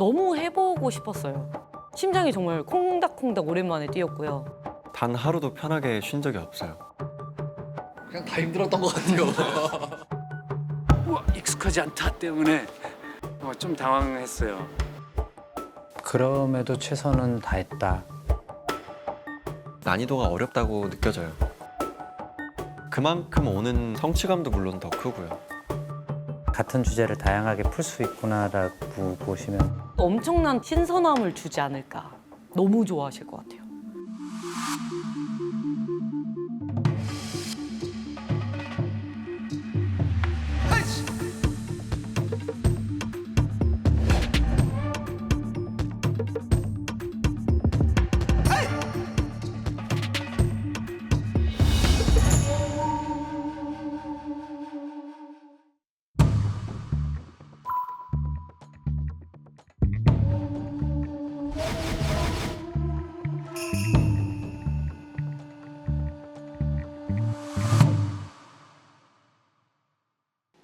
너무 해보고 싶었어요. 심장이 정말 콩닥콩닥 오랜만에 뛰었고요. 단 하루도 편하게 쉰 적이 없어요. 그냥 다 힘들었던 것 같아요. 우와, 익숙하지 않다 때문에 좀 당황했어요. 그럼에도 최선은 다했다. 난이도가 어렵다고 느껴져요. 그만큼 오는 성취감도 물론 더 크고요. 같은 주제를 다양하게 풀 수 있구나라고 보시면 엄청난 신선함을 주지 않을까. 너무 좋아하실 것 같아요.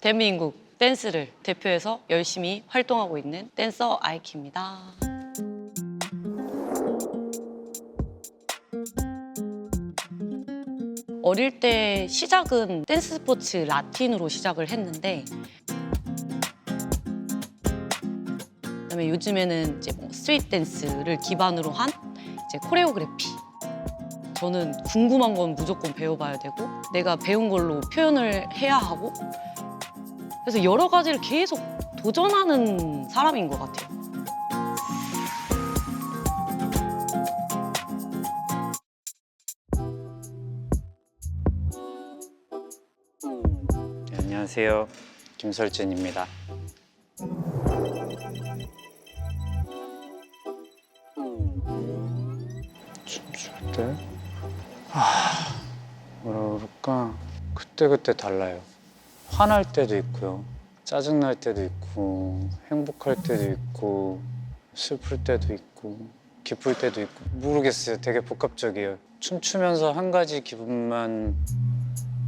대한민국 댄스를 대표해서 열심히 활동하고 있는 댄서 아이키입니다. 어릴 때 시작은 댄스 스포츠 라틴으로 시작을 했는데 그다음에 요즘에는 이제 뭐 스트리트 댄스를 기반으로 한 이제 코레오그래피. 저는 궁금한 건 무조건 배워봐야 되고 내가 배운 걸로 표현을 해야 하고 그래서 여러 가지를 계속 도전하는 사람인 것 같아요. 네, 안녕하세요. 김설진입니다. 춤출 때? 뭐라 그럴까? 그때그때 달라요. 화날 때도 있고요. 짜증날 때도 있고 행복할 때도 있고 슬플 때도 있고 기쁠 때도 있고 모르겠어요. 되게 복합적이에요. 춤추면서 한 가지 기분만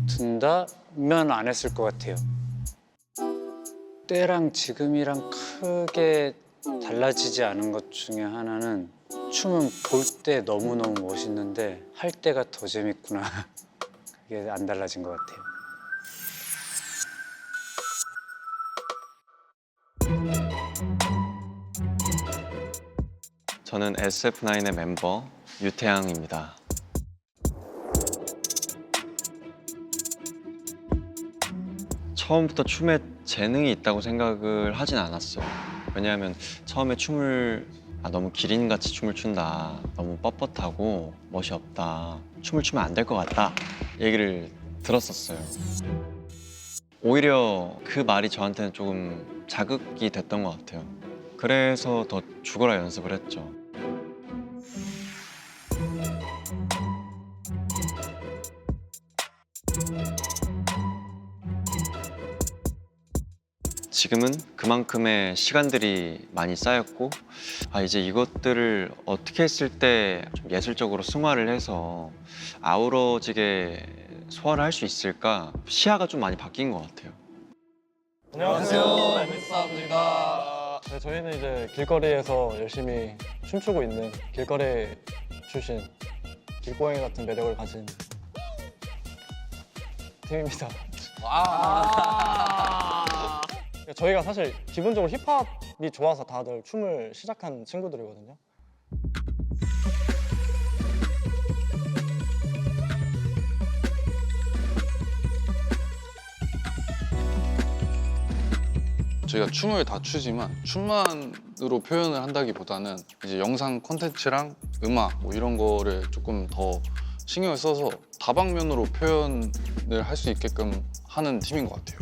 든다면 안 했을 것 같아요. 때랑 지금이랑 크게 달라지지 않은 것 중에 하나는 춤은 볼 때 너무너무 멋있는데 할 때가 더 재밌구나. 그게 안 달라진 것 같아요. 저는 SF9의 멤버 유태양입니다. 처음부터 춤에 재능이 있다고 생각을 하진 않았어요. 왜냐하면 처음에 춤을 너무 기린같이 춤을 춘다. 너무 뻣뻣하고 멋이 없다. 춤을 추면 안 될 것 같다. 얘기를 들었었어요. 오히려 그 말이 저한테는 조금 자극이 됐던 것 같아요. 그래서 더 죽어라 연습을 했죠. 지금은 그만큼의 시간들이 많이 쌓였고 이제 이것들을 어떻게 했을 때 좀 예술적으로 승화를 해서 아우러지게 소화를 할 수 있을까 시야가 좀 많이 바뀐 것 같아요. 안녕하세요. MS입니다. 네, 저희는 이제 길거리에서 열심히 춤추고 있는 길거리 출신 길고양이 같은 매력을 가진 팀입니다. 저희가 사실 기본적으로 힙합이 좋아서 다들 춤을 시작한 친구들이거든요. 저희가 춤을 다 추지만 춤만으로 표현을 한다기보다는 이제 영상 콘텐츠랑 음악 뭐 이런 거를 조금 더 신경을 써서 다방면으로 표현을 할 수 있게끔 하는 팀인 것 같아요.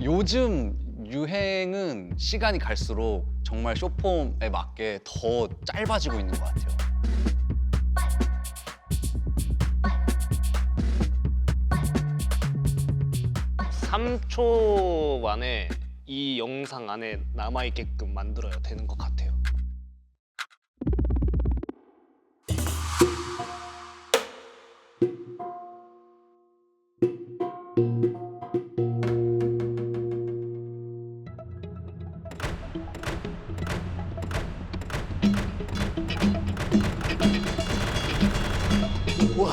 요즘 유행은 시간이 갈수록 정말 숏폼에 맞게 더 짧아지고 있는 것 같아요. (3초) 만에 이 영상 안에 남아있게끔 만들어야 되는 것 같아요.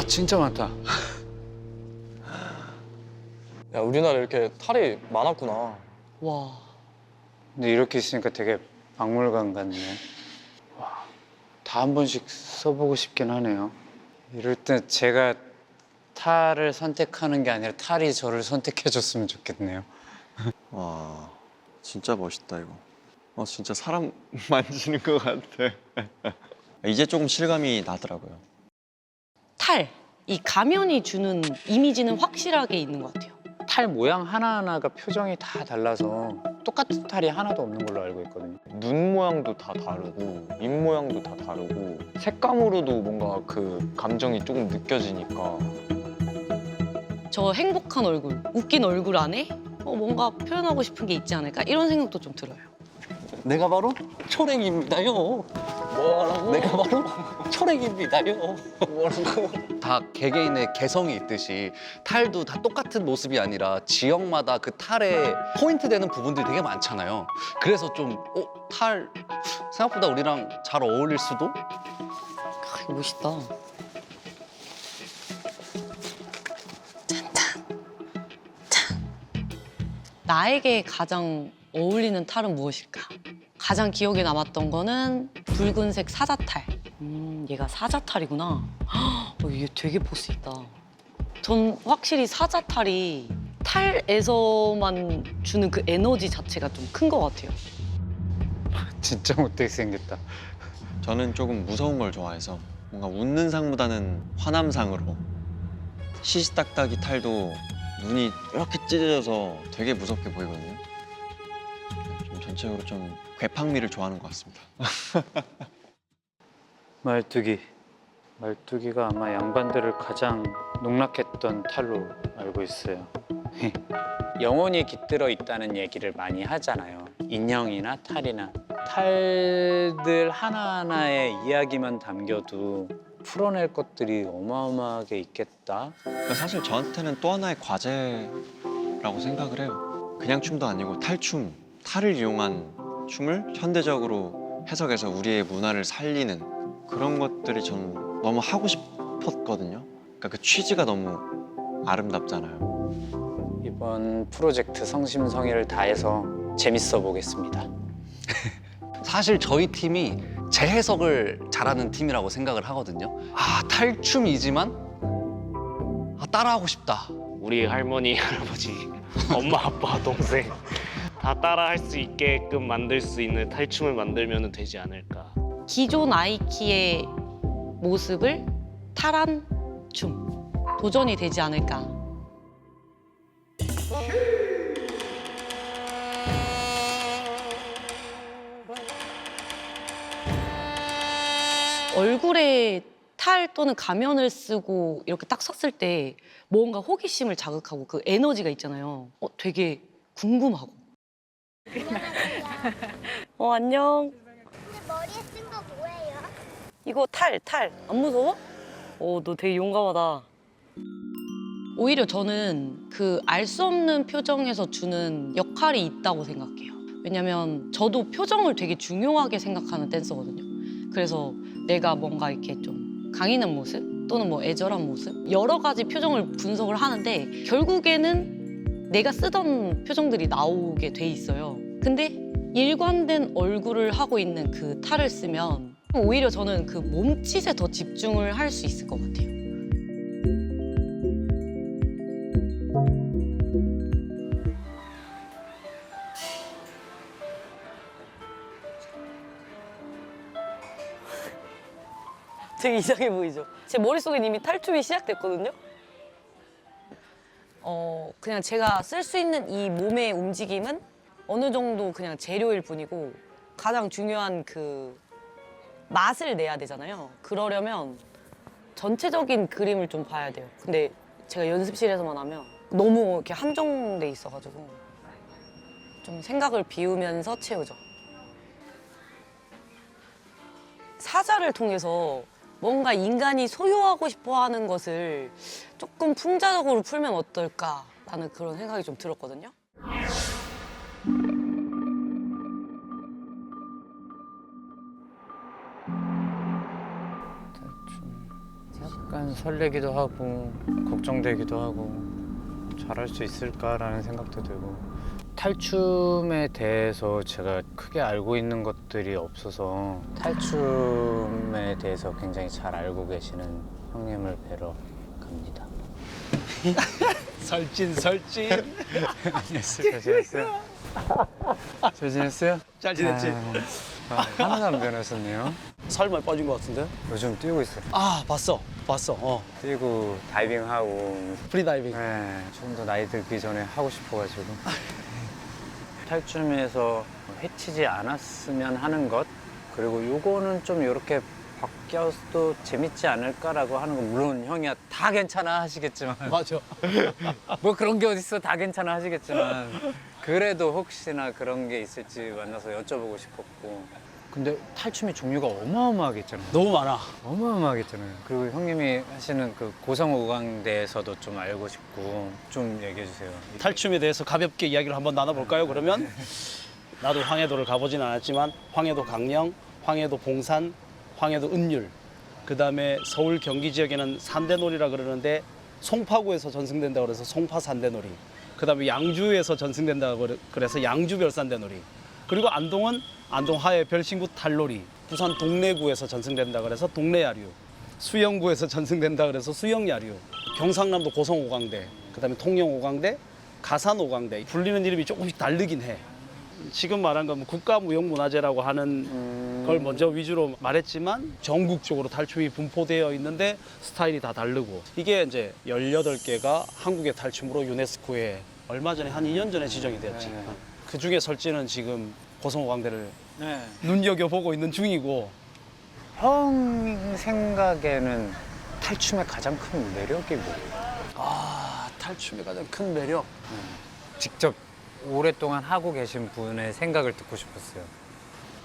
와 진짜 많다. 야 우리나라 이렇게 탈이 많았구나. 와. 근데 이렇게 있으니까 되게 박물관 같네요. 와, 다 한 번씩 써보고 싶긴 하네요. 이럴 때 제가 탈을 선택하는 게 아니라 탈이 저를 선택해줬으면 좋겠네요. 와, 진짜 멋있다 이거. 진짜 사람 만지는 것 같아. 이제 조금 실감이 나더라고요. 탈. 이 가면이 주는 이미지는 확실하게 있는 것 같아요. 탈 모양 하나하나가 표정이 다 달라서 똑같은 탈이 하나도 없는 걸로 알고 있거든요. 눈 모양도 다 다르고 입 모양도 다 다르고 색감으로도 뭔가 그 감정이 조금 느껴지니까 저 행복한 얼굴, 웃긴 얼굴 안에 뭔가 표현하고 싶은 게 있지 않을까 이런 생각도 좀 들어요. 내가 바로 초랭입니다요. 뭐라고? 내가 바로 초랭입니다요. 뭐라고? 다 개개인의 개성이 있듯이 탈도 다 똑같은 모습이 아니라 지역마다 그 탈에 포인트 되는 부분들이 되게 많잖아요. 그래서 좀 탈 생각보다 우리랑 잘 어울릴 수도? 이거 멋있다. 나에게 가장 어울리는 탈은 무엇일까? 가장 기억에 남았던 거는 붉은색 사자탈. 얘가 사자탈이구나. 얘 되게 포스 있다. 전 확실히 사자탈이 탈에서만 주는 그 에너지 자체가 좀 큰 것 같아요. 진짜 못되게 생겼다. 저는 조금 무서운 걸 좋아해서 뭔가 웃는 상보다는 화남상으로 시시딱딱이 탈도 눈이 이렇게 찢어져서 되게 무섭게 보이거든요. 좀 전체적으로 좀 괴팍미를 좋아하는 것 같습니다. 말뚝이. 말뚝이가 아마 양반들을 가장 농락했던 탈로 알고 있어요. 영혼이 깃들어 있다는 얘기를 많이 하잖아요. 인형이나 탈이나. 탈들 하나하나의 이야기만 담겨도 풀어낼 것들이 어마어마하게 있겠다. 사실 저한테는 또 하나의 과제라고 생각을 해요. 그냥 춤도 아니고 탈춤, 탈을 이용한 춤을 현대적으로 해석해서 우리의 문화를 살리는 그런 것들이 저는 너무 하고 싶었거든요. 그러니까 그 취지가 너무 아름답잖아요. 이번 프로젝트 성심성의를 다해서 재밌어 보겠습니다. 사실 저희 팀이 재해석을 잘하는 팀이라고 생각을 하거든요. 탈춤이지만 따라하고 싶다. 우리 할머니, 할아버지, 엄마, 아빠, 동생 다 따라 할 수 있게끔 만들 수 있는 탈춤을 만들면 되지 않을까. 기존 아이키의 모습을 탈한 춤. 도전이 되지 않을까. 얼굴에 탈 또는 가면을 쓰고 이렇게 딱 섰을 때 뭔가 호기심을 자극하고 그 에너지가 있잖아요. 되게 궁금하고. 안녕. 근데 머리에 쓴 거 뭐예요? 이거 탈. 안 무서워? 너 되게 용감하다. 오히려 저는 그 알 수 없는 표정에서 주는 역할이 있다고 생각해요. 왜냐면 저도 표정을 되게 중요하게 생각하는 댄서거든요. 그래서 내가 뭔가 이렇게 좀 강인한 모습 또는 뭐 애절한 모습 여러 가지 표정을 분석을 하는데 결국에는 내가 쓰던 표정들이 나오게 돼 있어요. 근데 일관된 얼굴을 하고 있는 그 탈을 쓰면 오히려 저는 그 몸짓에 더 집중을 할 수 있을 것 같아요. 되게 이상해 보이죠? 제 머릿속엔 이미 탈춤이 시작됐거든요? 그냥 제가 쓸 수 있는 이 몸의 움직임은 어느 정도 그냥 재료일 뿐이고 가장 중요한 그 맛을 내야 되잖아요. 그러려면 전체적인 그림을 좀 봐야 돼요. 근데 제가 연습실에서만 하면 너무 이렇게 한정돼 있어가지고 좀 생각을 비우면서 채우죠. 사자를 통해서 뭔가 인간이 소유하고 싶어 하는 것을 조금 풍자적으로 풀면 어떨까라는 그런 생각이 좀 들었거든요. 약간 설레기도 하고 걱정되기도 하고 잘할 수 있을까라는 생각도 들고 탈춤에 대해서 제가 크게 알고 있는 것들이 없어서 탈춤에 대해서 굉장히 잘 알고 계시는 형님을 뵈러 갑니다. 설진. 안녕하세요. 잘 지냈어요? 잘 지냈어요? 잘 지냈지? 하나도 안 변하셨네요. 살만 빠진 것 같은데? 요즘 뛰고 있어요. 아 봤어. 뛰고 다이빙하고 프리다이빙. 네, 좀 더 나이 들기 전에 하고 싶어가지고 탈춤에서 해치지 않았으면 하는 것 그리고 요거는 좀 이렇게 바뀌어도 재밌지 않을까라고 하는 건 물론 형이야 다 괜찮아 하시겠지만 맞아. 뭐 그런 게 어딨어 다 괜찮아 하시겠지만 그래도 혹시나 그런 게 있을지 만나서 여쭤보고 싶었고 근데 탈춤이 종류가 어마어마하겠잖아요. 너무 많아. 어마어마하겠잖아요. 그리고 형님이 하시는 그 고성오강대에서도 좀 알고 싶고 좀 얘기해 주세요. 탈춤에 대해서 가볍게 이야기를 한번 나눠볼까요? 그러면 나도 황해도를 가보진 않았지만 황해도 강령, 황해도 봉산, 황해도 은율, 그 다음에 서울 경기 지역에는 산대놀이라 그러는데 송파구에서 전승된다고 그래서 송파 산대놀이, 그 다음에 양주에서 전승된다고 그래서 양주 별산대놀이, 그리고 안동은 안동 하회 별신구 탈놀이, 부산 동래구에서 전승된다 그래서 동래야류, 수영구에서 전승된다 그래서 수영야류, 경상남도 고성오강대, 그다음에 통영오강대, 가산오강대 불리는 이름이 조금씩 다르긴 해. 지금 말한 건 국가무형문화재라고 하는 걸 먼저 위주로 말했지만 전국적으로 탈춤이 분포되어 있는데 스타일이 다 다르고 이게 이제 18개가 한국의 탈춤으로 유네스코에 얼마 전에 한 2년 전에 지정이 되었지. 네. 그 중에 설지는 지금 고성오강대를 네. 눈여겨보고 있는 중이고. 형 생각에는 탈춤의 가장 큰 매력이 뭐예요? 아, 탈춤의 가장 큰 매력. 직접 오랫동안 하고 계신 분의 생각을 듣고 싶었어요.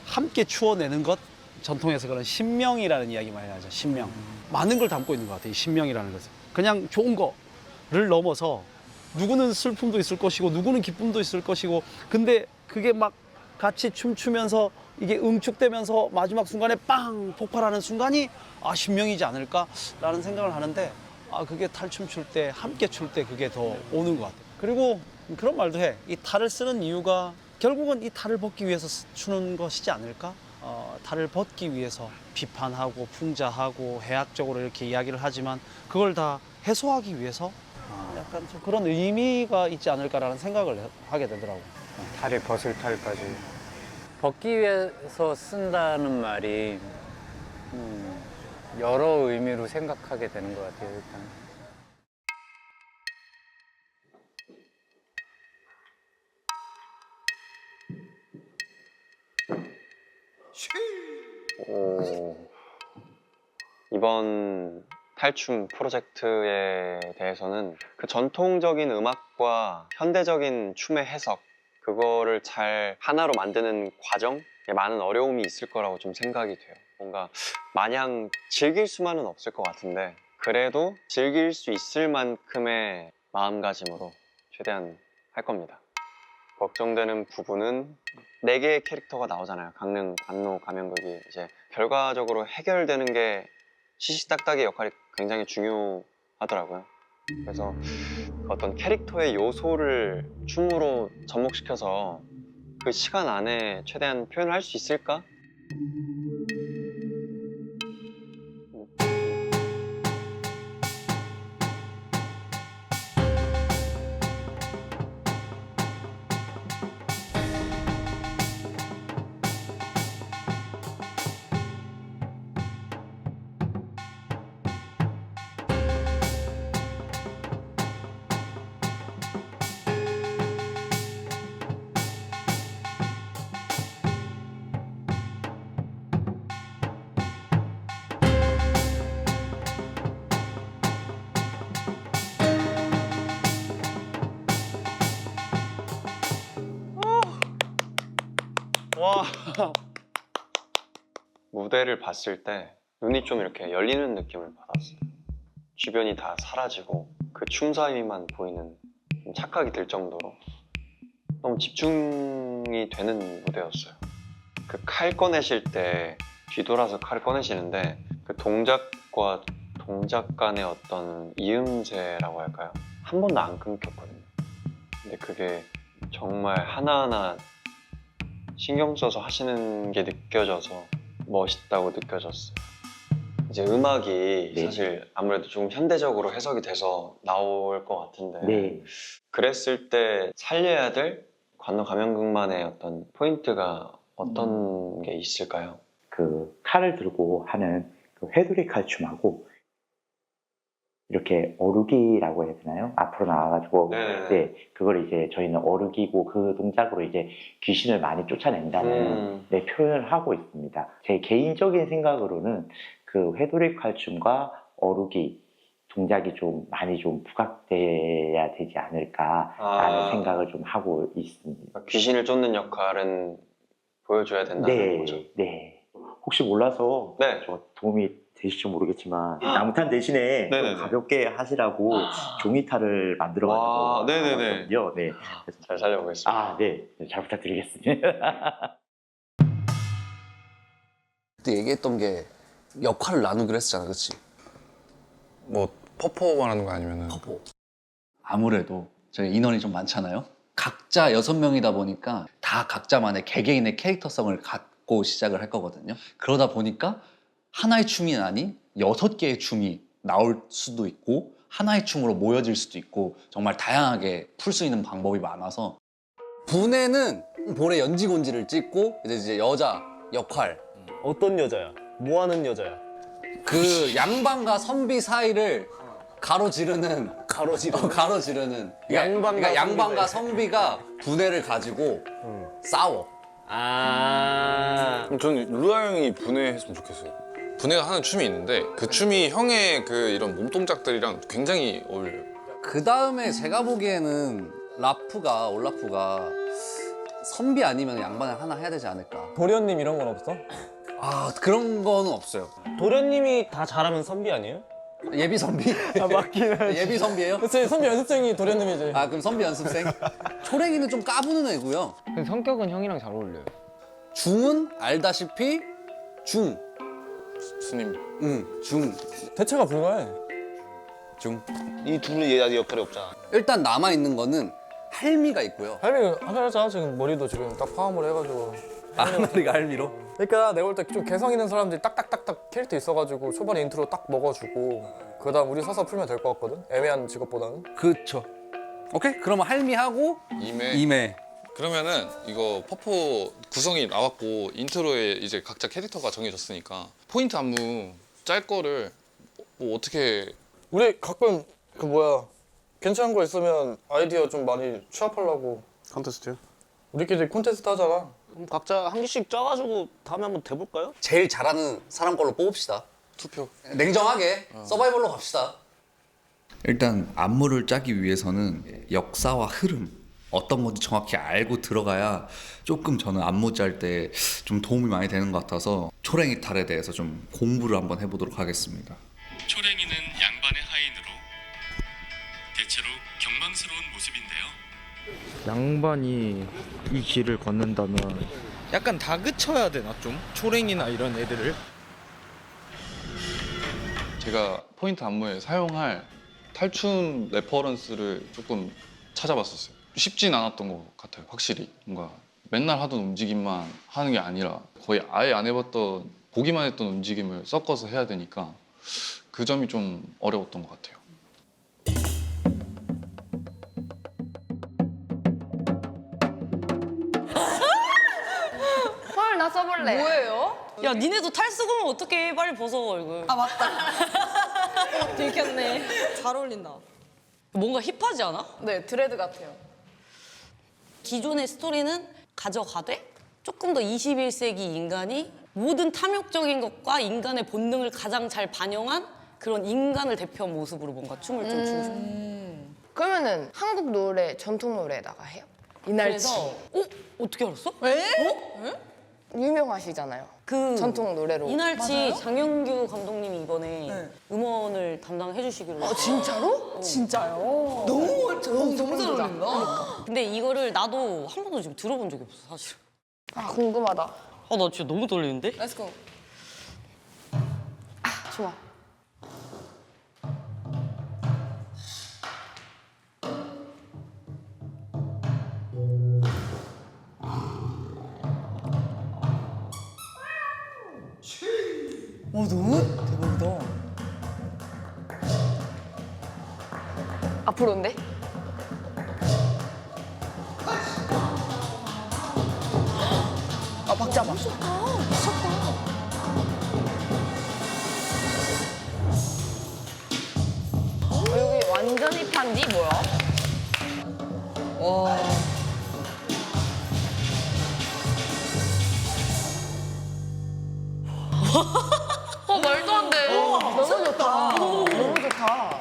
함께 추어내는 것, 전통에서 그런 신명이라는 이야기 많이 하죠. 신명. 많은 걸 담고 있는 것 같아요. 이 신명이라는 것은. 그냥 좋은 거를 넘어서 누구는 슬픔도 있을 것이고 누구는 기쁨도 있을 것이고 근데 그게 막 같이 춤추면서 이게 응축되면서 마지막 순간에 빵 폭발하는 순간이 아 신명이지 않을까라는 생각을 하는데 아 그게 탈춤 출 때 함께 출 때 그게 더 오는 것 같아요. 그리고 그런 말도 해. 이 탈을 쓰는 이유가 결국은 이 탈을 벗기 위해서 추는 것이지 않을까? 탈을 벗기 위해서 비판하고 풍자하고 해학적으로 이렇게 이야기를 하지만 그걸 다 해소하기 위해서 약간 좀 그런 의미가 있지 않을까라는 생각을 하게 되더라고요. 탈이 벗을 탈까지. 벗기 위해서 쓴다는 말이 여러 의미로 생각하게 되는 것 같아요, 일단. 이번 탈춤 프로젝트에 대해서는 그 전통적인 음악과 현대적인 춤의 해석 그거를 잘 하나로 만드는 과정에 많은 어려움이 있을 거라고 좀 생각이 돼요. 뭔가 마냥 즐길 수만은 없을 것 같은데 그래도 즐길 수 있을 만큼의 마음가짐으로 최대한 할 겁니다. 걱정되는 부분은 4개의 캐릭터가 나오잖아요. 강릉, 관로, 가면극이 이제 결과적으로 해결되는 게 시시딱딱의 역할이 굉장히 중요하더라고요. 그래서 어떤 캐릭터의 요소를 춤으로 접목시켜서 그 시간 안에 최대한 표현을 할 수 있을까? 와. 무대를 봤을 때 눈이 좀 이렇게 열리는 느낌을 받았어요. 주변이 다 사라지고 그 춤사위만 보이는 좀 착각이 들 정도로 너무 집중이 되는 무대였어요. 그 칼 꺼내실 때 뒤돌아서 칼을 꺼내시는데 그 동작과 동작 간의 어떤 이음새라고 할까요? 한 번도 안 끊겼거든요. 근데 그게 정말 하나하나 신경 써서 하시는 게 느껴져서 멋있다고 느껴졌어요. 이제 음악이 네. 사실 아무래도 좀 현대적으로 해석이 돼서 나올 것 같은데 네. 그랬을 때 살려야 될 관노 가면극만의 어떤 포인트가 어떤 게 있을까요? 그 칼을 들고 하는 그 회두리 칼춤하고 이렇게 어루기라고 해야 되나요? 앞으로 나와가지고 네네네. 네, 그걸 이제 저희는 어루기고 그 동작으로 이제 귀신을 많이 쫓아낸다는 네, 표현을 하고 있습니다. 제 개인적인 생각으로는 그 회두리 칼춤과 어루기 동작이 좀 많이 좀 부각돼야 되지 않을까라는 생각을 좀 하고 있습니다. 귀신을 쫓는 역할은 보여줘야 된다는 거죠. 네. 혹시 몰라서 네. 저 도움이 되실지 모르겠지만 나무탄 대신에 네네네. 좀 가볍게 하시라고 종이탈을 만들어가지고 와, 네네네. 왔거든요. 네. 잘 살려보겠습니다. 아, 네. 잘 부탁드리겠습니다. 그때 얘기했던 게 역할을 나누기로 했었잖아, 그렇지? 뭐 퍼포 말하는 거 아니면은 아무래도 저희 인원이 좀 많잖아요. 각자 6명이다 보니까 다 각자만의 개개인의 캐릭터성을 갖고 시작을 할 거거든요. 그러다 보니까 하나의 춤이 아닌 6개의 춤이 나올 수도 있고 하나의 춤으로 모여질 수도 있고 정말 다양하게 풀 수 있는 방법이 많아서 분해는 볼에 연지곤지를 찍고 이제 여자 역할 어떤 여자야? 뭐 하는 여자야? 그 양반과 선비 사이를 가로지르는 가로지르는 그러니까 양반과 선비가 분해를 가지고 싸워. 저는 루아 형이 분해했으면 좋겠어요. 분해가 하는 춤이 있는데 그 춤이 형의 그 이런 몸 동작들이랑 굉장히 어울려요. 그 다음에 제가 보기에는 올라프가 선비 아니면 양반을 하나 해야 되지 않을까. 도련님 이런 건 없어? 아 그런 거는 없어요. 도련님이 다 잘하면 선비 아니에요? 예비 선비? 아 맞긴 해. 예비 선비예요? 그치, 선비 연습생이 도련님이지. 아 그럼 선비 연습생? 초랭이는 좀 까부는 애고요. 근데 성격은 형이랑 잘 어울려요. 중은 알다시피 중. 스님. 중. 대체가 불가해. 중. 이 둘이 역할이 없잖아. 일단 남아있는 거는 할미가 있고요. 할미 하자. 지금 머리도 지금 딱 파마를 해가지고. 앞머리가 할미로? 그러니까 내가 볼 때 좀 개성 있는 사람들이 딱딱딱딱 캐릭터 있어가지고 초반에 인트로 딱 먹어주고 그다음 우리 서서 풀면 될 것 같거든? 애매한 직업보다는. 그쵸. 오케이 그러면 할미하고 임해. 그러면은 이거 퍼포 구성이 나왔고 인트로에 이제 각자 캐릭터가 정해졌으니까 포인트 안무 짤 거를 뭐 어떻게 우리 가끔 그 뭐야 괜찮은 거 있으면 아이디어 좀 많이 취합하려고. 컨테스트요? 우리끼리 콘테스트 하잖아. 그럼 각자 한 개씩 짜가지고 다음에 한번 돼볼까요? 제일 잘하는 사람 걸로 뽑읍시다. 투표. 냉정하게 서바이벌로 갑시다. 일단 안무를 짜기 위해서는 역사와 흐름 어떤 건지 정확히 알고 들어가야 조금 저는 안무 짤 때 좀 도움이 많이 되는 것 같아서 초랭이 탈에 대해서 좀 공부를 한번 해보도록 하겠습니다. 초랭이는 양반의 하인으로 대체로 경망스러운 모습인데요. 양반이 이 길을 걷는다면 약간 다그쳐야 되나 좀? 초랭이나 이런 애들을? 제가 포인트 안무에 사용할 탈춤 레퍼런스를 조금 찾아봤었어요. 쉽진 않았던 것 같아요. 확실히 뭔가 맨날 하던 움직임만 하는 게 아니라 거의 아예 안 해봤던 보기만 했던 움직임을 섞어서 해야 되니까 그 점이 좀 어려웠던 것 같아요. 헐, 나 써볼래. 뭐예요? 야, 니네도 탈 쓰고 오면 어떡해. 빨리 벗어, 얼굴. 아, 맞다. 들켰네. 잘 어울린다. 뭔가 힙하지 않아? 네, 드레드 같아요. 기존의 스토리는 가져가되 조금 더 21세기 인간이 모든 탐욕적인 것과 인간의 본능을 가장 잘 반영한 그런 인간을 대표한 모습으로 뭔가 춤을 좀 추고 싶어요. 그러면은 한국 노래, 전통 노래에다가 해요? 이날치. 그래서 어떻게 알았어? 유명하시잖아요. 그 전통 노래로. 이날치 맞아요? 장영규 감독님이 이번에 음원을 담당해 주시기로 아, 진짜로? 진짜요? 너무 잘 어울린다. 근데 이거를 나도 한 번도 지금 들어본 적이 없어, 사실. 아, 궁금하다. 아, 나 진짜 너무 떨리는데? 렛츠고. 아, 좋아. 너무 대박이다. 앞으로인데? 박자 봐. 여기 완전히 판디 뭐야? 와. 말도 안 돼. 너무 좋다. 너무 좋다.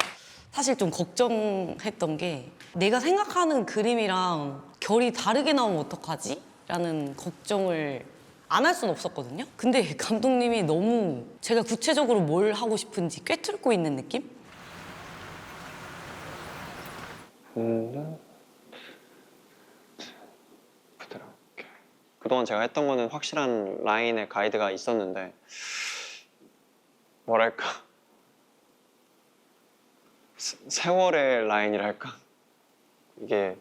사실 좀 걱정했던 게 내가 생각하는 그림이랑 결이 다르게 나오면 어떡하지? 라는 걱정을 안 할 수는 없었거든요. 근데 감독님이 너무 제가 구체적으로 뭘 하고 싶은지 꿰뚫고 있는 느낌? 부드럽게. 그동안 제가 했던 거는 확실한 라인의 가이드가 있었는데 뭐랄까 세월의 라인이랄까 이게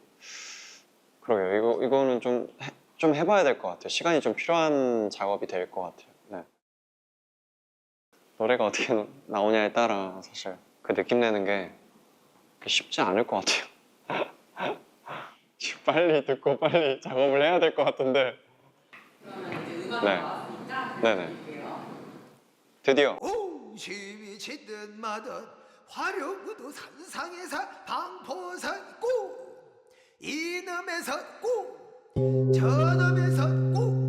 그러게요. 이거는 좀 해봐야 될 것 같아요. 시간이 좀 필요한 작업이 될 것 같아요. 네. 노래가 어떻게 나오냐에 따라 사실 그 느낌 내는 게 쉽지 않을 것 같아요. 지금 빨리 듣고 빨리 작업을 해야 될 것 같은데. 네. 네네. 드디어. 오심이 치듯 마듯 화려구도 산상에서 방포선 있고 이놈에서 있고 저놈에서 있고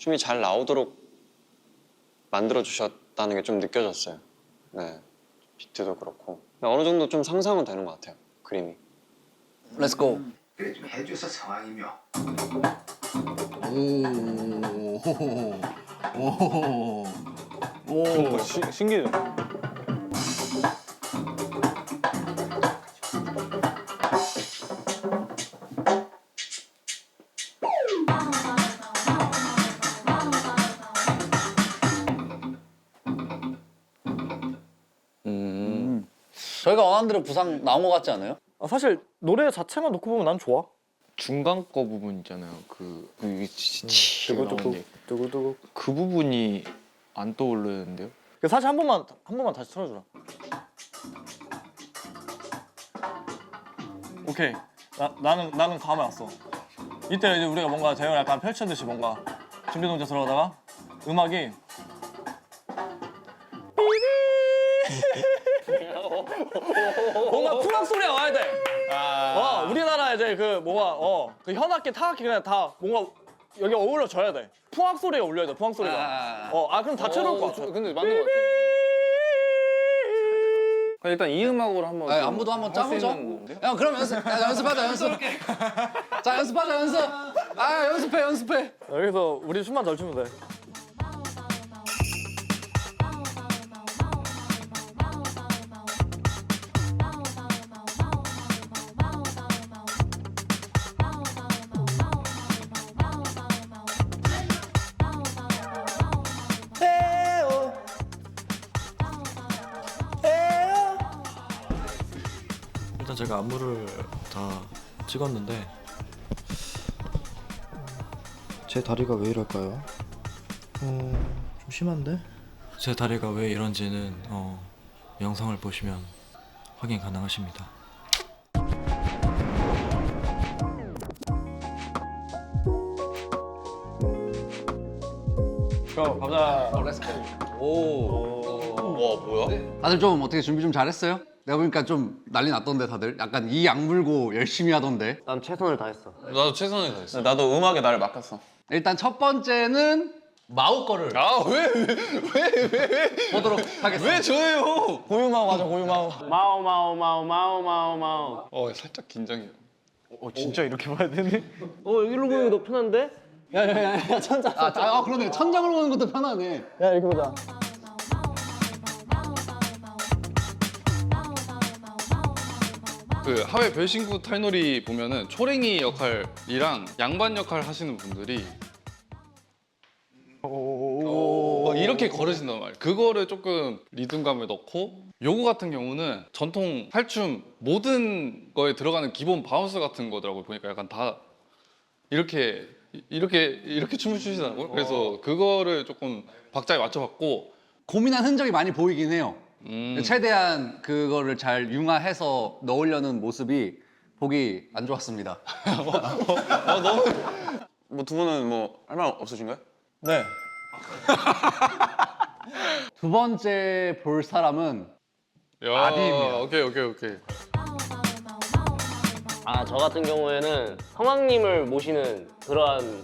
춤이 잘 나오도록 만들어 주셨다는 게 좀 느껴졌어요. 네, 비트도 그렇고 어느 정도 좀 상상은 되는 것 같아요. 그림이. Let's go. 그래 좀 해줘서 상황이며 오. 신기해요. 저희가 원하는 대로 부상 나온 것 같지 않아요? 사실 노래 자체만 놓고 보면 난 좋아. 중간 거 부분 있잖아요. 그 두구두구 두구두구. 그 부분이 안 떠오르는데요. 사실 한 번만 다시 틀어주라. 오케이. 나는 감이 왔어. 이때 이제 우리가 뭔가 대형을 약간 펼치듯이 뭔가 준비 동작 들어가다가 음악이 뭔가 풍악 소리가 와야 돼. 우리나라 이제 그 뭐가 그 현악기 타악기 그냥 다 뭔가 여기 어울려져야 돼. 풍악 소리가 울려야 돼. 풍악 소리가. 그럼 다채로울 것 같아. 근데 맞는 것 같아요. 그럼 일단 이 음악으로 한번. 안무도 한번 짜보죠. 야, 그럼 연습하자, 연습. 자, 연습하자, 연습. 연습해. 여기서 우리 춤만 잘 추면 돼. 일단 제가 안무를 다 찍었는데 제 다리가 왜 이럴까요? 좀 심한데? 제 다리가 왜 이런지는 영상을 보시면 확인 가능하십니다. 가자. 렛츠고. 와, 뭐야? 다들 좀 어떻게 준비 좀 잘했어요? 내가 보니까 좀 난리 났던데 다들 약간 이 악물고 열심히 하던데. 난 최선을 다했어. 나도 최선을 다했어. 나도 음악에 나를 맡겼어. 일단 첫 번째는 마우 거를 왜? 보도록 하겠습니다. 왜 저예요? 고유마우 하자 고유마우. 마우. 살짝 긴장해요. 진짜 이렇게 봐야 되네? 여기로 보는 게 더 편한데? 야야야 천장. 그러네. 천장으로 보는 것도 편하네. 야 이렇게 보자. 그 하회 별신구 탈놀이 보면은 초랭이 역할이랑 양반 역할 하시는 분들이 이렇게 걸으신단 말이에요. 그거를 조금 리듬감을 넣고 요거 같은 경우는 전통 탈춤 모든 거에 들어가는 기본 바운스 같은 거더라고요. 보니까 약간 다 이렇게 춤을 추시더라고요. 그래서 그거를 조금 박자에 맞춰봤고 고민한 흔적이 많이 보이긴 해요. 최대한 그거를 잘 융화해서 넣으려는 모습이 보기 안 좋았습니다. 뭐 두 분은 뭐 할 말 없으신가요? 네. 두 번째 볼 사람은 야, 아비입니다. 오케이. 저 같은 경우에는 성왕님을 모시는 그러한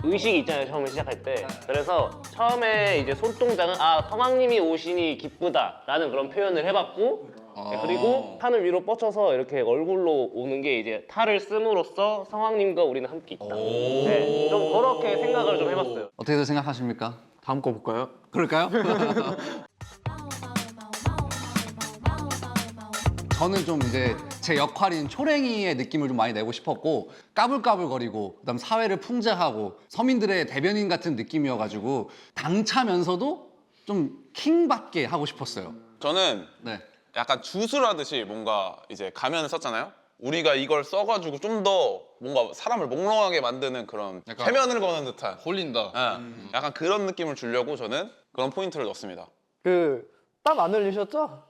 의식이 있잖아요, 처음에 시작할 때. 그래서 처음에 이제 손동작은 성왕님이 오시니 기쁘다라는 그런 표현을 해봤고, 네, 그리고 판을 위로 뻗쳐서 이렇게 얼굴로 오는 게 이제 탈을 씀으로써 성왕님과 우리는 함께 있다. 네, 좀 그렇게 생각을 좀 해봤어요. 어떻게들 생각하십니까? 다음 거 볼까요? 그럴까요? 저는 좀 이제 제 역할인 초랭이의 느낌을 좀 많이 내고 싶었고 까불까불거리고 그다음 사회를 풍자하고 서민들의 대변인 같은 느낌이어가지고 당차면서도 좀 킹받게 하고 싶었어요. 저는 네. 약간 주술하듯이 뭔가 이제 가면을 썼잖아요. 우리가 이걸 써가지고 좀 더 뭔가 사람을 몽롱하게 만드는 그런 약간 해면을 거는 듯한 홀린다. 약간 그런 느낌을 주려고 저는 그런 포인트를 넣었습니다. 땀 안 흘리셨죠?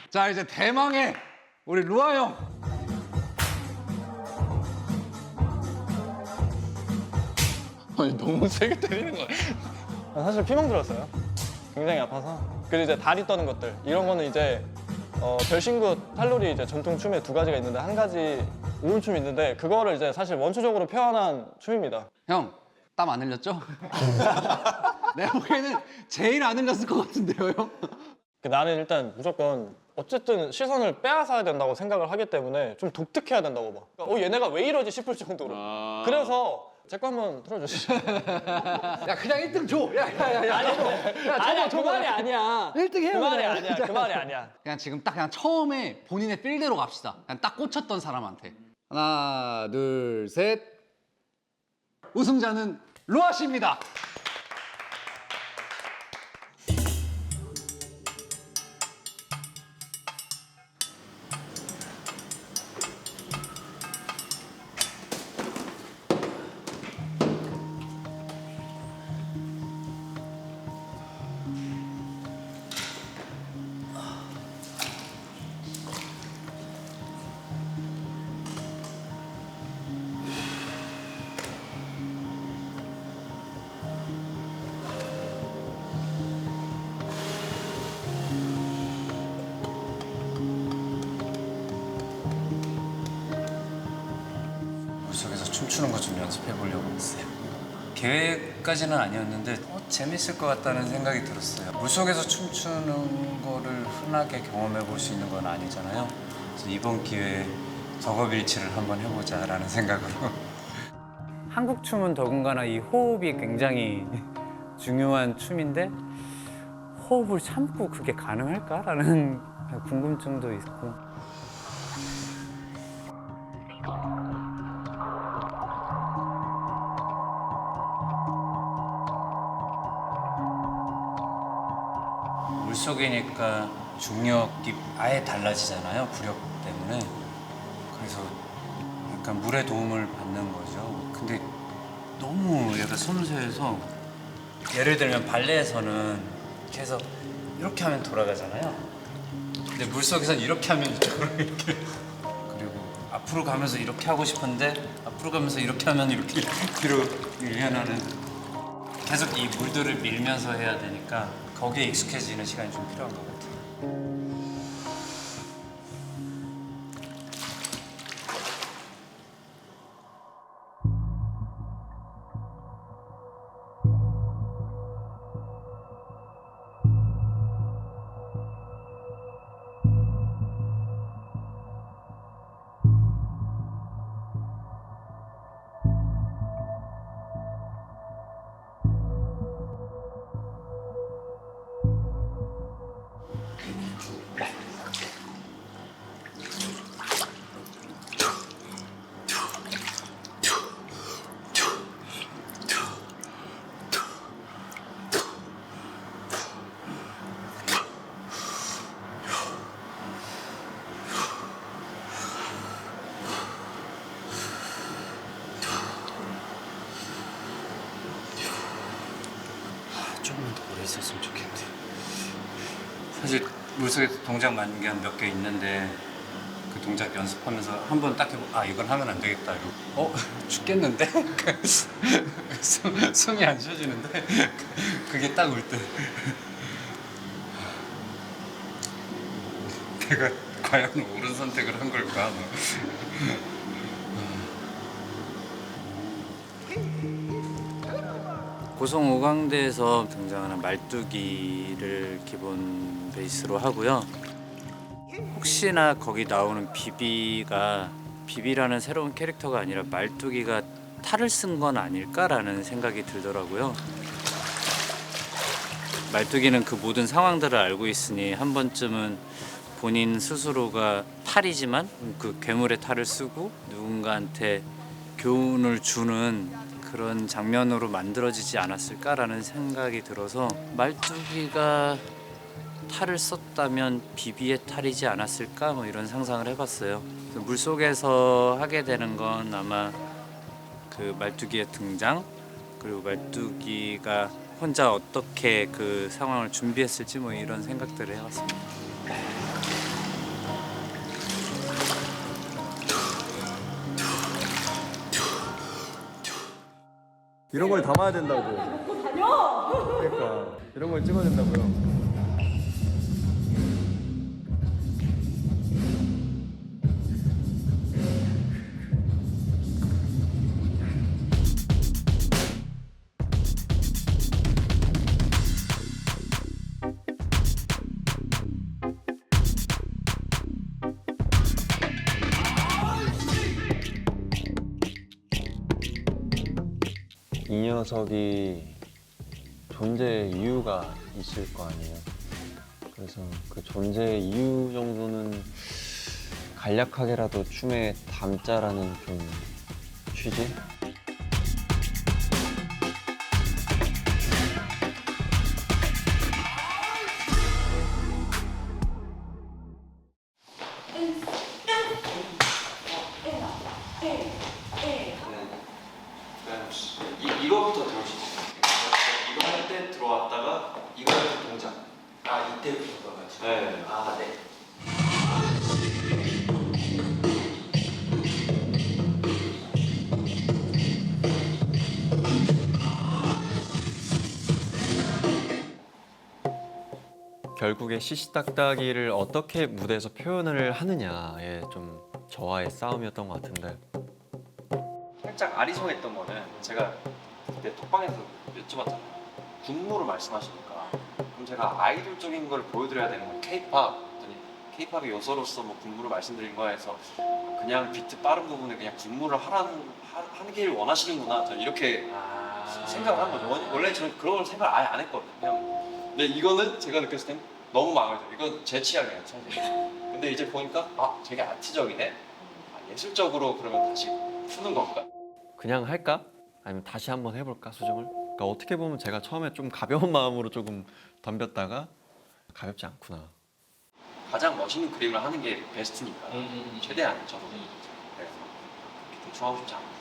자 이제 대망의 우리 루아 형. 아니 너무 세게 때리는 거 아니야? 사실 피멍 들었어요. 굉장히 아파서. 그리고 이제 다리 떠는 것들 이런 거는 이제 별신구 탈놀이 이제 전통 춤에 두 가지가 있는데 한 가지 우울춤이 있는데 그거를 이제 사실 원초적으로 표현한 춤입니다. 형, 땀 안 흘렸죠? 내가 보기에는 제일 안 흘렸을 것 같은데요, 형? 나는 일단 무조건 어쨌든 시선을 빼앗아야 된다고 생각을 하기 때문에 좀 독특해야 된다고 봐. 그러니까 얘네가 왜 이러지 싶을 정도로. 그래서 제 거 한번 틀어주시죠. 야 그냥 1등 줘. 아니야 그 말이 아니야. 1등 해요. 그 말이 아니야. 그 말이 아니야. 그냥 지금 딱 그냥 처음에 본인의 필대로 갑시다. 그냥 딱 꽂혔던 사람한테. 하나, 둘, 셋. 우승자는 루아 씨입니다. 물속에서 춤추는 거 좀 연습해 보려고 했어요. 계획까지는 아니었는데 재밌을 것 같다는 생각이 들었어요. 물속에서 춤추는 거를 흔하게 경험해 볼 수 있는 건 아니잖아요. 그래서 이번 기회에 덕업일치를 한번 해보자라는 생각으로. 한국 춤은 더군다나 이 호흡이 굉장히 중요한 춤인데 호흡을 참고 그게 가능할까라는 궁금증도 있고. 물속이니까 중력이 아예 달라지잖아요, 부력 때문에. 그래서 약간 물의 도움을 받는 거죠. 근데 너무 얘가 섬세해서 예를 들면 발레에서는 계속 이렇게 하면 돌아가잖아요. 근데 물속에서는 이렇게 하면 이쪽으로 이렇게. 그리고 앞으로 가면서 이렇게 하고 싶은데 앞으로 가면서 이렇게 하면 이렇게 뒤로 밀려나는. 계속 이 물들을 밀면서 해야 되니까 거기에 익숙해지는 시간이 좀 필요한 것 같아요. 있었으면 좋겠네. 사실 물속에서 동작 많은 게 한 몇 개 있는데 그 동작 연습하면서 한 번 딱 해보고 아 이건 하면 안 되겠다 이러고 죽겠는데? 숨이 안 쉬어지는데 그게 딱 올 때 내가 과연 옳은 선택을 한 걸까? 고성 오강대에서 등장하는 말뚝이를 기본 베이스로 하고요. 혹시나 거기 나오는 비비라는 새로운 캐릭터가 아니라 말뚝이가 탈을 쓴 건 아닐까라는 생각이 들더라고요. 말뚝이는 그 모든 상황들을 알고 있으니 한 번쯤은 본인 스스로가 탈이지만 그 괴물의 탈을 쓰고 누군가한테 교훈을 주는 그런 장면으로 만들어지지 않았을까라는 생각이 들어서 말뚝이가 탈을 썼다면 비비의 탈이지 않았을까 뭐 이런 상상을 해봤어요. 물속에서 하게 되는 건 아마 그 말뚝이의 등장 그리고 말뚝이가 혼자 어떻게 그 상황을 준비했을지 뭐 이런 생각들을 해봤습니다. 이런 걸 담아야 된다고. 먹고 다녀. 그러니까 이런 걸 찍어야 된다고요. 이 녀석이 존재 이유가 있을 거 아니에요. 그래서 그 존재 이유 정도는 간략하게라도 춤에 담자라는 좀 취지? 이거부터 들어올 수 있어요. 이거 할 때 들어왔다가 이거 할 때 동작. 아 이때부터 같이. 네. 아 네. 결국에 시시딱딱이를 어떻게 무대에서 표현을 하느냐에 좀 저와의 싸움이었던 것 같은데. 살짝 아리송했던 거는 제가 그때 톡방에서 여쭤봤잖아요. 군무를 말씀하시니까 그럼 제가 아이돌적인 걸 보여드려야 되는 거예요. K-pop 그랬더니 K-pop의 요소로서 뭐 군무를 말씀드린 거에서 그냥 비트 빠른 부분에 그냥 군무를 하길 원하시는구나 저는 이렇게 생각을 한 거죠. 원래 저는 그런 걸 생각을 아예 안 했거든요. 그냥 근데 이거는 제가 느꼈을 땐 너무 마음에 들어요. 이건 제 취향이에요 사실. 근데 이제 보니까 아 되게 아트적이네. 예술적으로 그러면 다시 푸는 건가? 그냥 할까? 아니면 다시 한번 해볼까 수정을? 그러니까 어떻게 보면 제가 처음에 좀 가벼운 마음으로 조금 덤볐다가 가볍지 않구나. 가장 멋있는 그림을 하는 게 베스트니까 최대한 저도 그래서 그렇게 대충 하고 싶지 않고.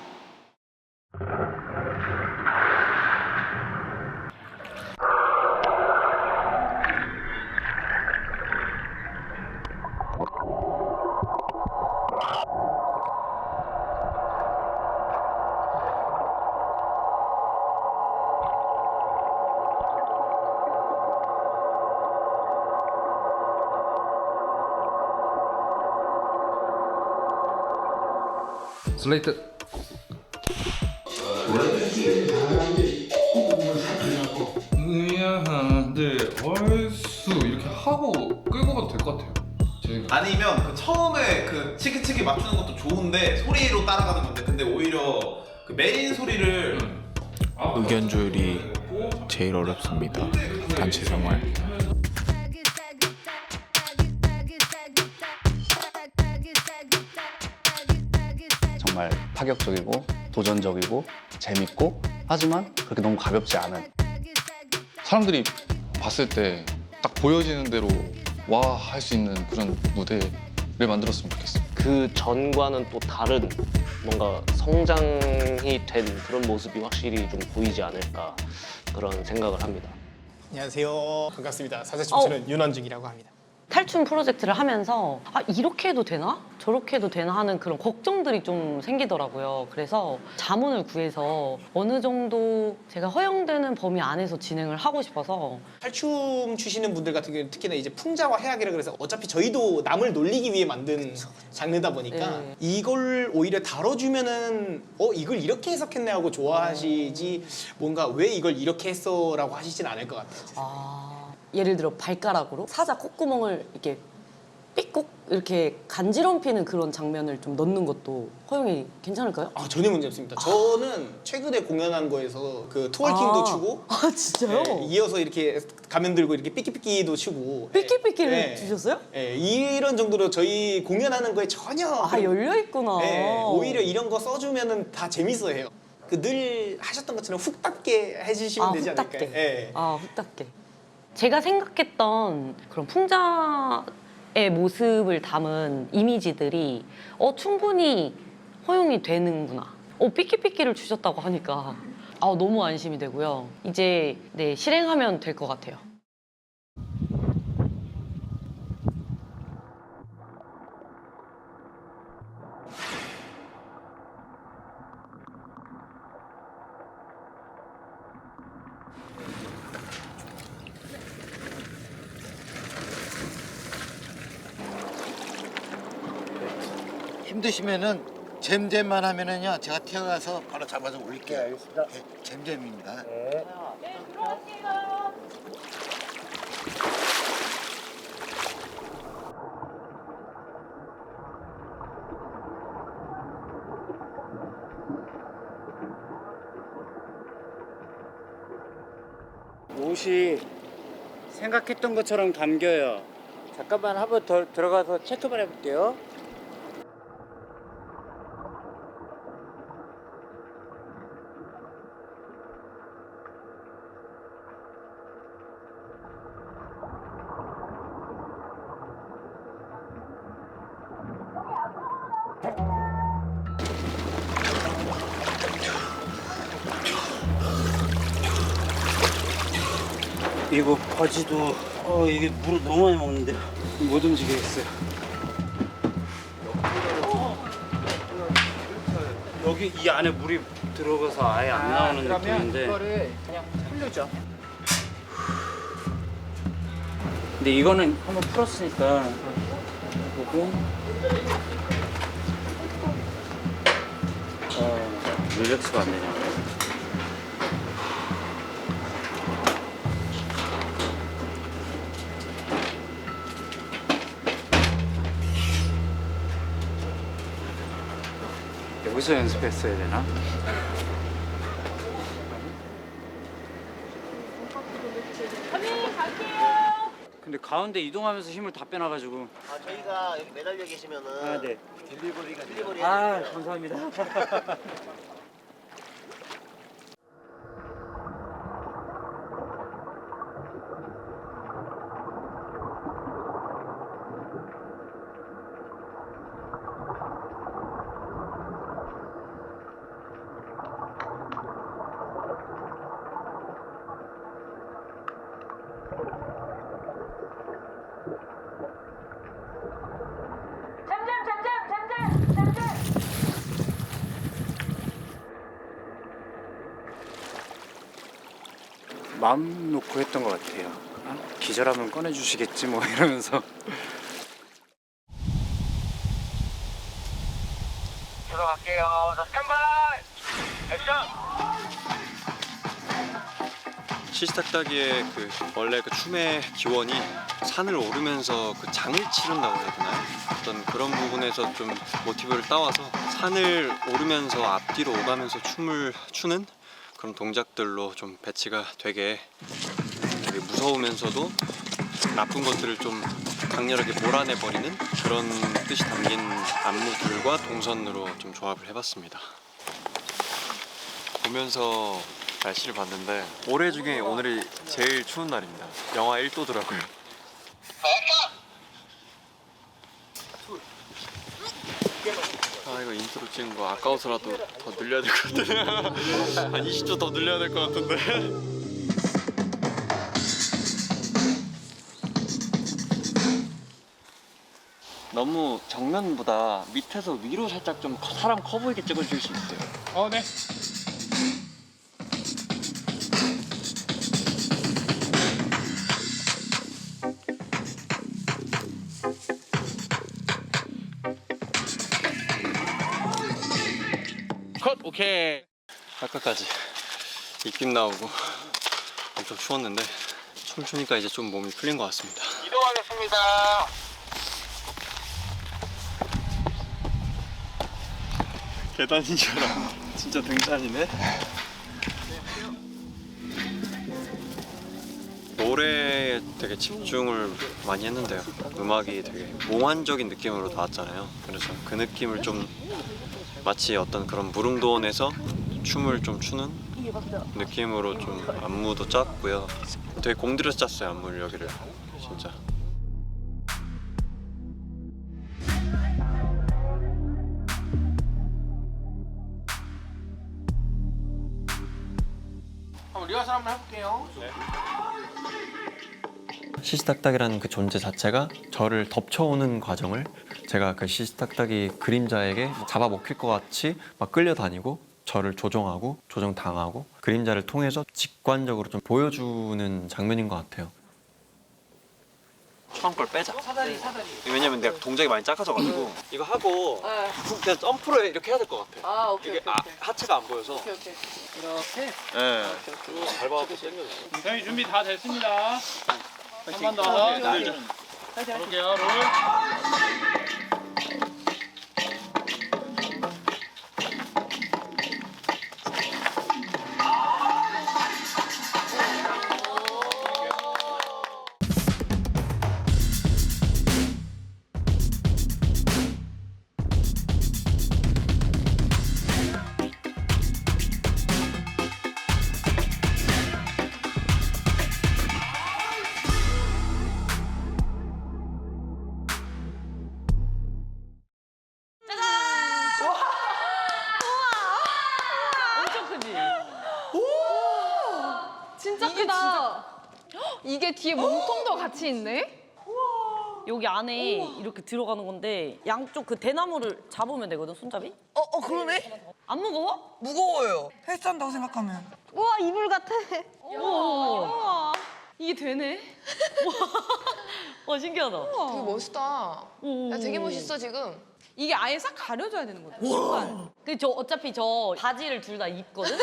슬레이트. 미안한데 얼쑤 이렇게 하고 끌고 가도 될 것 같아요. 아니면 그 처음에 그 치키치키 맞추는 것도 좋은데 소리로 따라가는 건데 근데 오히려 그 메인 소리를 의견 조율이 제일 어렵습니다. 단체 생활. 정말 파격적이고 도전적이고 재밌고 하지만 그렇게 너무 가볍지 않은 사람들이 봤을 때 딱 보여지는 대로 와 할 수 있는 그런 무대를 만들었으면 좋겠어요. 그 전과는 또 다른 뭔가 성장이 된 그런 모습이 확실히 좀 보이지 않을까 그런 생각을 합니다. 안녕하세요. 반갑습니다. 사자춤추는 윤원중이라고 합니다. 탈춤 프로젝트를 하면서 아 이렇게 해도 되나? 저렇게 해도 되나 하는 그런 걱정들이 좀 생기더라고요. 그래서 자문을 구해서 어느 정도 제가 허용되는 범위 안에서 진행을 하고 싶어서 탈춤 추시는 분들 같은 경우는 특히나 이제 풍자와 해악이라 그래서 어차피 저희도 남을 놀리기 위해 만든 장르다 보니까 네. 이걸 오히려 다뤄주면은 이걸 이렇게 해석했네 하고 좋아하시지 뭔가 왜 이걸 이렇게 했어 라고 하시진 않을 것 같아요. 예를 들어 발가락으로 사자 콧구멍을 이렇게 삐꼭 이렇게 간지럼피는 그런 장면을 좀 넣는 것도 허용이 괜찮을까요? 전혀 문제 없습니다. 저는 최근에 공연한 거에서 그 트월킹도 추고 진짜요? 이어서 이렇게 가면 들고 이렇게 삐끼삐끼도 추고 삐끼삐끼를 주셨어요? 이런 정도로 저희 공연하는 거에 전혀 열려있구나. 오히려 이런 거 써주면은 다 재밌어해요. 그 늘 하셨던 것처럼 훅답게 해주시면 되지 않을까요? 훅답게. 훅답게. 제가 생각했던 그런 풍자의 모습을 담은 이미지들이 충분히 허용이 되는구나. 삐끼삐끼를 주셨다고 하니까 너무 안심이 되고요. 이제 실행하면 될 것 같아요. 힘드시면은 잼잼만 하면은요 제가 튀어가서 바로 잡아서 올릴게요. 네, 알겠습니다. 네, 잼잼입니다. 네. 옷이 생각했던 것처럼 감겨요. 잠깐만 한번 더 들어가서 체크만 해볼게요. 이거 바지도 이게 물을 너무 많이 먹는데 못 움직이겠어요. 여기 이 안에 물이 들어가서 아예 안 나오는 느낌인데. 이거를 그냥 흘려줘. 근데 이거는 한번 풀었으니까 보고 릴렉스가 안 되냐. 여기서 연습했어야 되나? 근데 가운데 이동하면서 힘을 다 빼놔가지고. 저희가 여기 매달려 계시면은 네. 딜리버리가 감사합니다. 마음 놓고 했던 것 같아요. 기절하면 꺼내주시겠지 뭐 이러면서. 들어갈게요. 자, 스탠바이! 액션! 시시딱딱이의 원래 춤의 기원이 산을 오르면서 장을 치른다고 해야 되나요? 어떤 그런 부분에서 좀 모티브를 따와서 산을 오르면서 앞뒤로 오가면서 춤을 추는 그런 동작들로 좀 배치가 되게 무서우면서도 나쁜 것들을 좀 강렬하게 몰아내버리는 그런 뜻이 담긴 안무들과 동선으로 좀 조합을 해봤습니다. 보면서 날씨를 봤는데 올해 중에 오늘이 제일 추운 날입니다. 영하 1도더라고요. 이거 인트로 찍은 거 아까워서라도 더 늘려야 될 것 같은데 한 20초 더 늘려야 될 것 같은데 너무 정면보다 밑에서 위로 살짝 좀 사람 커 보이게 찍어줄 수 있어요. 네. 컷! 오케이. 아까까지 입김 나오고 엄청 추웠는데 춤추니까 이제 좀 몸이 풀린 것 같습니다. 이동하겠습니다. 계단인 줄 알아. 진짜 등산이네. 노래에 되게 집중을 많이 했는데요. 음악이 되게 몽환적인 느낌으로 나왔잖아요. 그래서 그 느낌을 좀 마치 어떤 그런 무릉도원에서 춤을 좀 추는 느낌으로 좀 안무도 짰고요. 되게 공들여서 짰어요, 안무를 여기를. 진짜. 한번 리허설 한번 해볼게요. 시시딱딱이라는 그 존재 자체가 저를 덮쳐오는 과정을 제가 그 시시딱딱이 그림자에게 잡아먹힐 것 같이 막 끌려다니고 저를 조종하고 조종당하고 그림자를 통해서 직관적으로 좀 보여주는 장면인 것 같아요. 처음 걸 빼자. 사다리. 왜냐면 내가 동작이 많이 작아져가지고 이거 하고 그냥 점프로 이렇게 해야 될 것 같아. 아, 오케이, 이게 오케이, 오케이. 하체가 안 보여서. 오케이. 이렇게. 네. 잘 봐갖고 당겨주세요. 저희 준비 다 됐습니다. 한 번 더. 날죠. 볼게요, 롤. 엄청 크지? 진짜 크다. 이게 뒤에 몸통도 같이 있네? 여기 안에 이렇게 들어가는 건데 양쪽 그 대나무를 잡으면 되거든, 손잡이? 그러네. 안 무거워? 무거워요. 헬스한다고 생각하면. 우와, 이불 같아. 우와. 이게 되네. 와, 신기하다. 되게 멋있다. 야, 되게 멋있어, 지금. 이게 아예 싹 가려져야 되는 거다. 저 어차피 저 바지를 둘 다 입거든?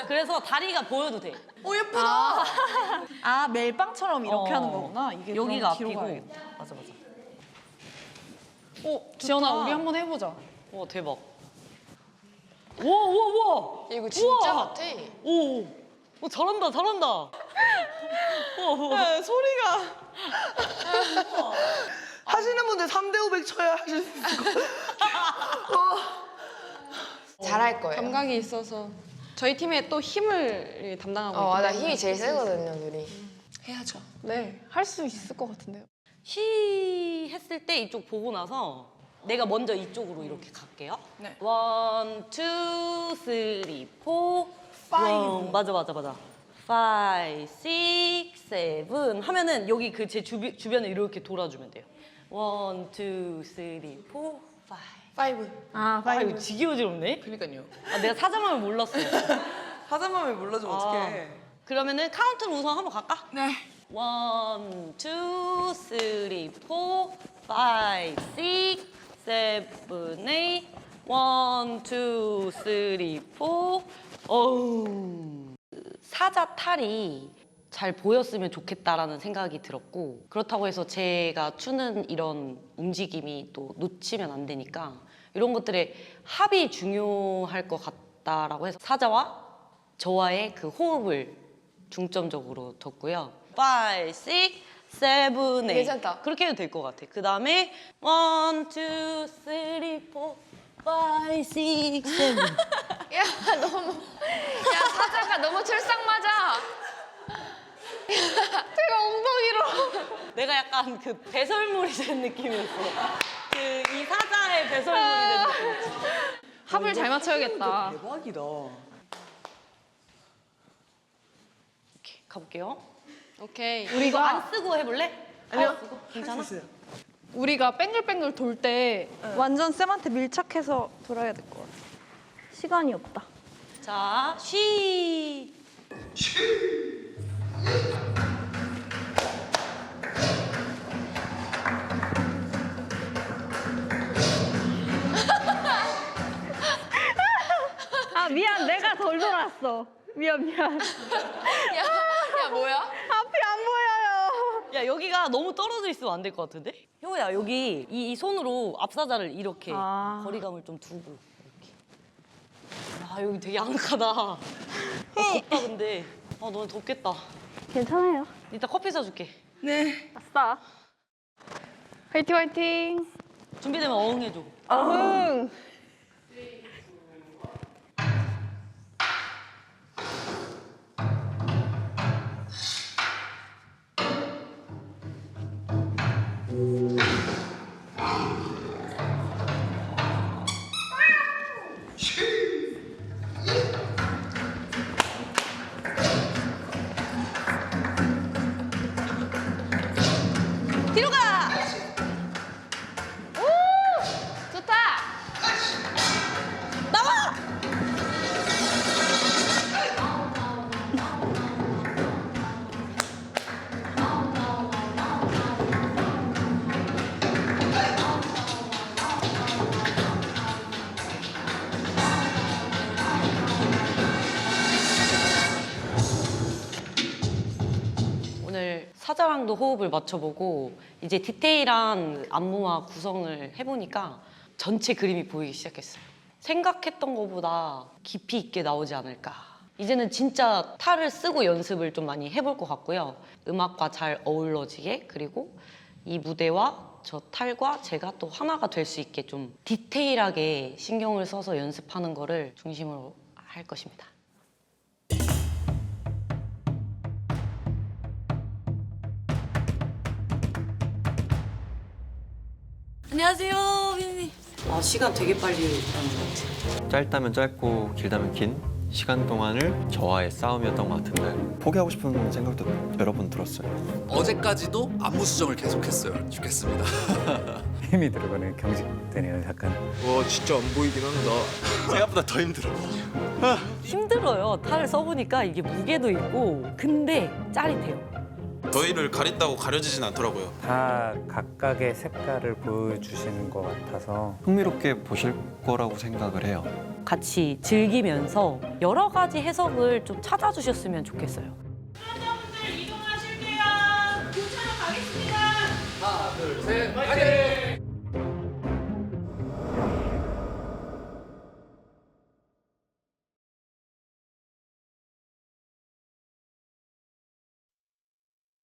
그래서 다리가 보여도 돼. 예쁘다. 아, 멜빵처럼 이렇게 하는 거구나. 이게 여기가 뒤로 앞이고. 가야겠다. 맞아. 지연아, 우리 한번 해보자. 와, 대박. 우와. 이거 진짜 우와. 같아. 오, 잘한다. 야, 소리가. 하시는 분들 3대 500 쳐야 하실 수 있을 것 같아요. 잘할 거예요. 감각이 있어서 저희 팀에 또 힘을 담당하고 있기 맞아. 때문에 힘이 제일 세거든요, 둘이. 해야죠. 네, 할 수 있을 것 같은데요. 시 했을 때 이쪽 보고 나서 내가 먼저 이쪽으로 이렇게 갈게요. 네. 1, 2, 3, 4, 5. 맞아. 5, 6, 7 하면은 여기 그 제 주변을 이렇게 돌아주면 돼요. 1, 2, 3, 4, 5. 5. 아, 5. 이거 되게 어지럽네. 그러니까요. 내가 사자맘을 몰랐어. 사자맘을 몰라주면 어떡해. 그러면은 카운트로 우선 한번 갈까? 네. 1, 2, 3, 4, 5, 6, 7, 8. 1, 2, 3, 4. 어우. 사자 탈이 잘 보였으면 좋겠다라는 생각이 들었고, 그렇다고 해서 제가 추는 이런 움직임이 또 놓치면 안 되니까 이런 것들의 합이 중요할 것 같다라고 해서 사자와 저와의 그 호흡을 중점적으로 뒀고요. 5, 6, 7, 8. 괜찮다. 그렇게 해도 될 것 같아. 그 다음에 1, 2, 3, 4, 5, 6, 7. 야, 사자가 너무 철상 맞아. 제가 엉덩이로. 내가 약간 그 배설물이 된 느낌이었어. 그 이 사자의 배설물이 된 느낌. 합을 잘 맞춰야겠다. 대박이다. 가볼게요. 오케이. 우리 이거 안 쓰고 해볼래? 아니요. 안 쓰고? 괜찮아? 할 수 있어요. 우리가 뱅글뱅글 돌 때 완전 쌤한테 밀착해서 돌아야 될 것 같아. 시간이 없다. 자, 쉬. 아 미안, 내가 덜 돌았어. 미안. 야 뭐야? 앞이 안 보여요. 야, 여기가 너무 떨어져 있으면 안 될 것 같은데? 효야, 여기 이 손으로 앞사자를 이렇게 거리감을 좀 두고 이렇게. 아, 여기 되게 아늑하다. 덥다 근데. 아, 너무 덥겠다. 괜찮아요. 이따 커피 사줄게. 네. 아싸. 화이팅 화이팅. 준비되면 어흥해줘. 어흥. 뒤로 가! 오! 좋다! 나와! 오늘 사자랑도 호흡을 맞춰보고 이제 디테일한 안무와 구성을 해보니까 전체 그림이 보이기 시작했어요. 생각했던 것보다 깊이 있게 나오지 않을까. 이제는 진짜 탈을 쓰고 연습을 좀 많이 해볼 것 같고요. 음악과 잘 어우러지게, 그리고 이 무대와 저 탈과 제가 또 하나가 될 수 있게 좀 디테일하게 신경을 써서 연습하는 거를 중심으로 할 것입니다. 안녕하세요, 민니. 아, 시간 되게 빨리 가는 것 같아요. 짧다면 짧고 길다면 긴 시간 동안을 저와의 싸움이었던 것 같은데 포기하고 싶은 생각도 여러 번 들었어요. 어제까지도 안무 수정을 계속했어요. 죽겠습니다. 힘이 들어가네요. 경직되네요. 약간. 와 진짜 안 보이긴 한다. 생각보다 더 힘들어. 힘들어요. 탈을 써보니까 이게 무게도 있고, 근데 짜릿해요. 저희를 가린다고 가려지진 않더라고요. 다 각각의 색깔을 보여주시는 것 같아서 흥미롭게 보실 거라고 생각을 해요. 같이 즐기면서 여러 가지 해석을 좀 찾아주셨으면 좋겠어요. 하나, 둘, 셋, 화이팅!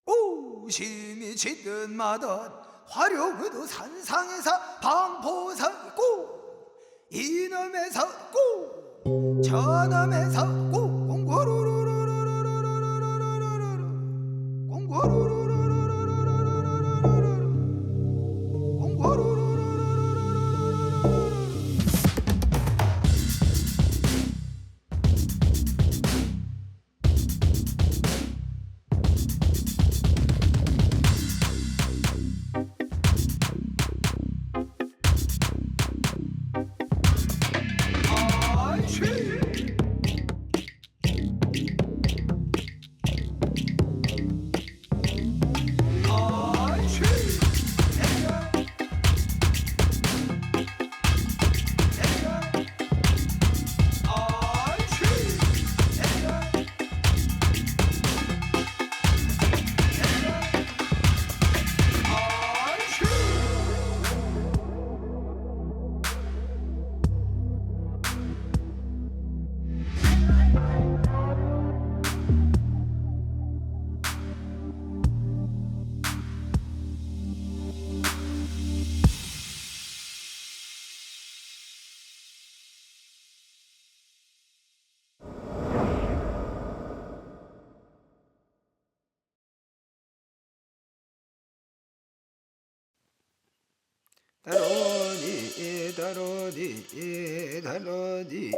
오심이 짙은 마던 화려그도 산상에서 방포서 있고 이놈에서 있고 저놈에서 있고 공고루루루루루루루루루루루루 공고루루루루루루루루루루 공고루루루루루루루루 다로니 다로니 다로니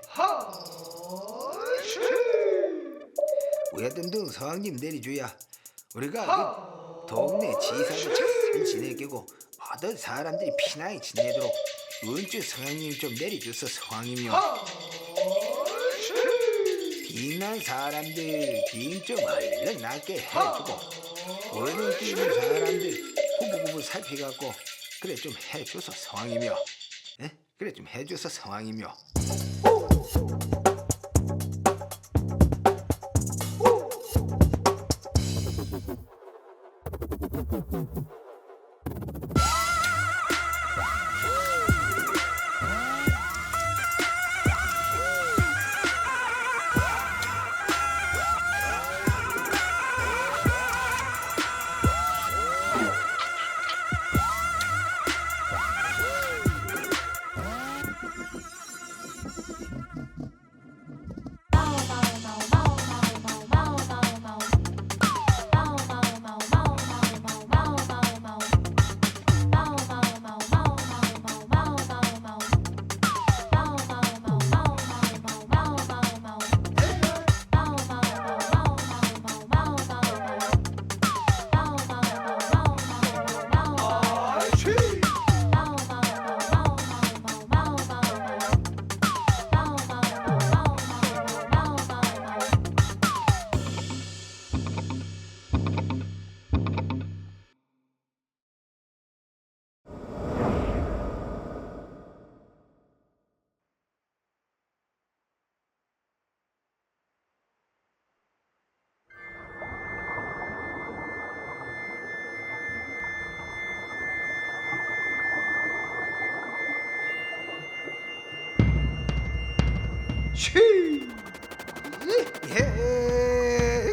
하시 우야든둥 서왕님 내리줘야 우리가 그 동네 지사를 쳤으면 잘 지내기고 모든 사람들이 편하게 지내도록 은주 성황님 좀 내려줘서 성황님이요. 빚난 사람들 빚 좀 얼른 낫게 해주고 원인 끼는 사람들 구부구부 살피갖고 그래 좀 해줘서 성황이며 그래 좀 해줘서 성황이며.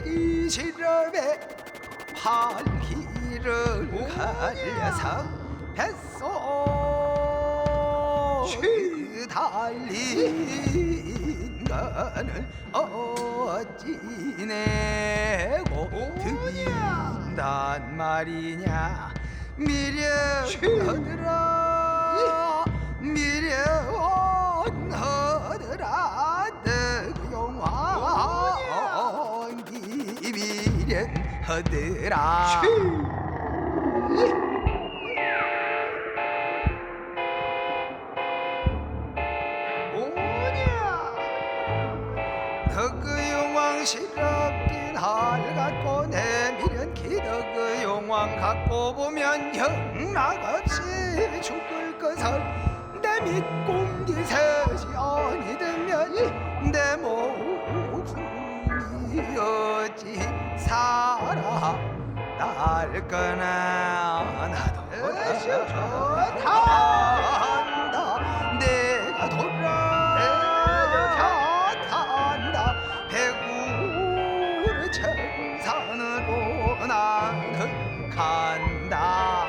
이 시럽에 활기를 갈려서 뱃속 달린 거는 어찌 내고 드린단 말이냐. 미련하더라 미련하더라 득용왕기 미련하더라. 덕의용왕스럽긴 할 갖고 내밀은 기덕의용왕 갖고 보면 영락없이 죽을 것을 내 믿고 기세시 아니되면 내 목숨이 어찌 살아 날 거나. 나도 좋단다 내가 돌아간다 배구를 청산으로 나는 간다.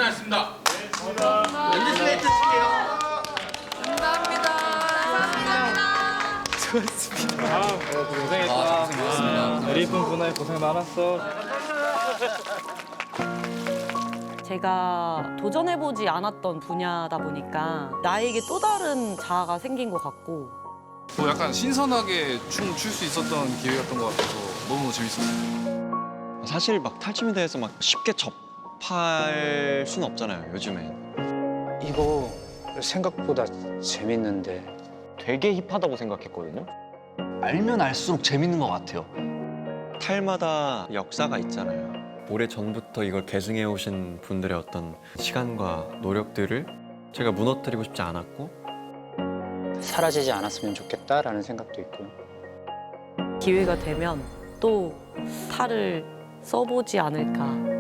고생하셨습니다. 렌즈 슬레이트 칠게요. 감사합니다. 고생했다. 우리 이쁜 분해 고생 많았어. 제가 도전해보지 않았던 분야다 보니까 나에게 또 다른 자아가 생긴 것 같고 뭐 약간 신선하게 춤 출 수 있었던 기회였던 것 같아서 너무 재밌었어요. 사실 막 탈춤에 대해서 막 쉽게 접할 수는 없잖아요, 요즘엔. 이거 생각보다 재밌는데 되게 힙하다고 생각했거든요. 알면 알수록 재밌는 것 같아요. 탈마다 역사가 있잖아요. 오래 전부터 이걸 계승해 오신 분들의 어떤 시간과 노력들을 제가 무너뜨리고 싶지 않았고 사라지지 않았으면 좋겠다라는 생각도 있고요. 기회가 되면 또 탈을 써보지 않을까.